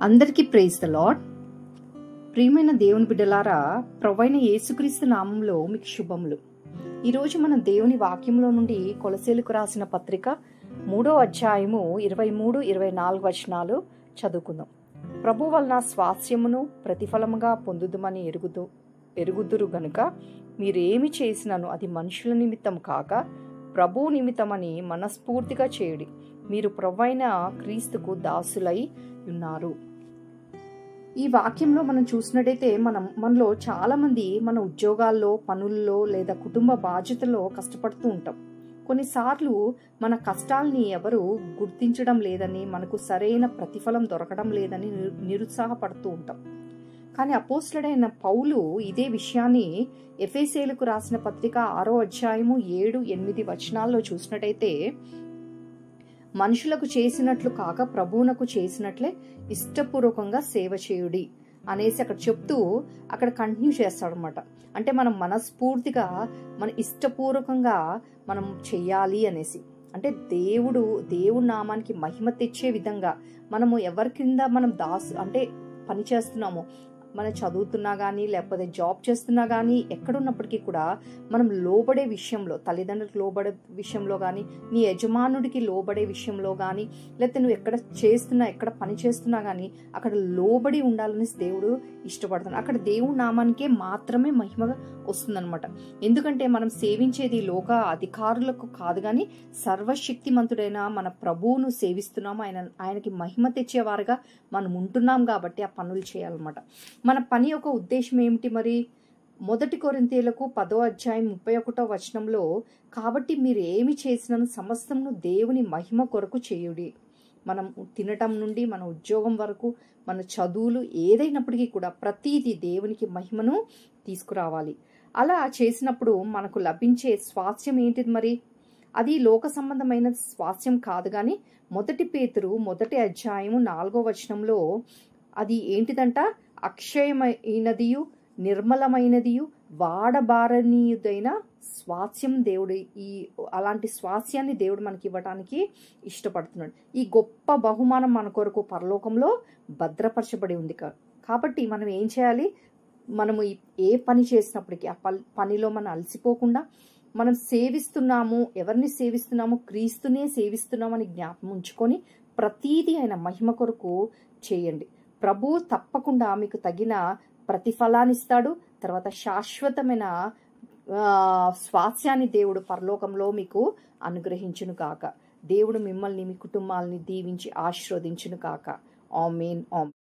అందరికీ praise the lord. ప్రియమైన దేవుని బిడ్డలారా, ప్రభువైన యేసుక్రీస్తు నామంలో మీకు శుభములు. ఈరోజు మనం దేవుని వాక్యంలో నుండి కొలస్సీలకు రాసిన పత్రిక 3వ అధ్యాయము 23-24 వచనాలు చదువుకుందాం. ప్రభు వలన స్వాస్యమును ప్రతిఫలముగా పొందుదుమని ఎరుగుదురు గనుక మీరేమి చేసినను అది మనుషుల నిమిత్తం కాక ప్రభు నిమిత్తమని మనస్ఫూర్తిగా చేయుడి. మీరు ప్రభువైన క్రీస్తుకు దాసులై ఉన్నారు. ఈ వాక్యంలో మనం చూసినట్టయితే మనలో చాలా మంది మన ఉద్యోగాల్లో, పనుల్లో లేదా కుటుంబ బాధ్యతల్లో కష్టపడుతూ ఉంటాం. కొన్నిసార్లు మన కష్టాల్ని ఎవరు గుర్తించడం లేదని, మనకు సరైన ప్రతిఫలం దొరకడం లేదని నిరుత్సాహపడుతూ ఉంటాం. కానీ అపోస్తలుడైన పౌలు ఇదే విషయాన్ని ఎఫెసీయులకు రాసిన పత్రిక 6వ అధ్యాయము 7-8 వచనాల్లో చూసినట్టయితే, మనుషులకు చేసినట్లు కాక ప్రభువునకు చేసినట్లే ఇష్టపూర్వకంగా సేవ చేయుడి అనేసి అక్కడ చెప్తూ అక్కడ కంటిన్యూ చేస్తాడనమాట. అంటే మనం మనస్ఫూర్తిగా మన ఇష్టపూర్వకంగా మనం చెయ్యాలి అనేసి, అంటే దేవుడి నామానికి మహిమ తెచ్చే విధంగా మనము ఎవరి కింద మనం అంటే పని చేస్తున్నాము, మనం చదువుతున్నా కానీ లేకపోతే జాబ్ చేస్తున్నా కానీ ఎక్కడున్నప్పటికీ కూడా మనం లోబడే విషయంలో, తల్లిదండ్రులకు లోబడే విషయంలో కానీ, నీ యజమానుడికి లోబడే విషయంలో కానీ, లేకపోతే నువ్వు ఎక్కడ పని చేస్తున్నా కానీ అక్కడ లోబడి ఉండాలని దేవుడు ఇష్టపడుతున్నాడు. అక్కడ దేవుడి నామానికే మాత్రమే మహిమ వస్తుందన్నమాట. ఎందుకంటే మనం సేవించేది లోక అధికారులకు కాదు కానీ సర్వశక్తిమంతుడైన మన ప్రభువును సేవిస్తున్నాము. ఆయనకి మహిమ తెచ్చేవారుగా మనం ఉంటున్నాం కాబట్టి ఆ పనులు చేయాలన్నమాట. మన పని యొక్క ఉద్దేశం ఏమిటి మరి? 1 కొరింథీయులకు 10వ అధ్యాయం 31వ వచనంలో, కాబట్టి మీరు ఏమి చేసినను సమస్తమును దేవుని మహిమ కొరకు చేయుడి. మనం తినటం నుండి మన ఉద్యోగం వరకు, మన చదువులు ఏదైనప్పటికీ కూడా ప్రతిదీ దేవునికి మహిమను తీసుకురావాలి. అలా చేసినప్పుడు మనకు లభించే స్వాస్థ్యం ఏంటిది మరి? అది లోక సంబంధమైన స్వాస్థ్యం కాదు కానీ 1 పేతురు 1వ అధ్యాయము 4వ వచనంలో అది ఏంటిదంట? అక్షయమైనదియు నిర్మలమైనదియు వాడబారనీయుదైన స్వాస్థ్యం దేవుడు, అలాంటి స్వాస్థ్యాన్ని దేవుడు మనకి ఇవ్వడానికి ఇష్టపడుతున్నాడు. ఈ గొప్ప బహుమానం మన కొరకు పరలోకంలో భద్రపరచబడి ఉంది. కాబట్టి మనం ఏం చేయాలి? మనము ఏ పని చేసినప్పటికీ ఆ పనిలో మనం అలసిపోకుండా, మనం సేవిస్తున్నాము, ఎవరిని సేవిస్తున్నాము? క్రీస్తునే సేవిస్తున్నామని జ్ఞాపకం ఉంచుకొని ప్రతీది ఆయన మహిమ కొరకు చేయండి. ప్రభు తప్పకుండా మీకు తగిన ప్రతిఫలాన్ని ఇస్తాడు. తర్వాత శాశ్వతమైన స్వాస్థ్యాన్ని దేవుడు పరలోకంలో మీకు అనుగ్రహించును కాక. దేవుడు మిమ్మల్ని, మీ కుటుంబాలని దీవించి ఆశీర్వదించును కాక. ఆమేన్.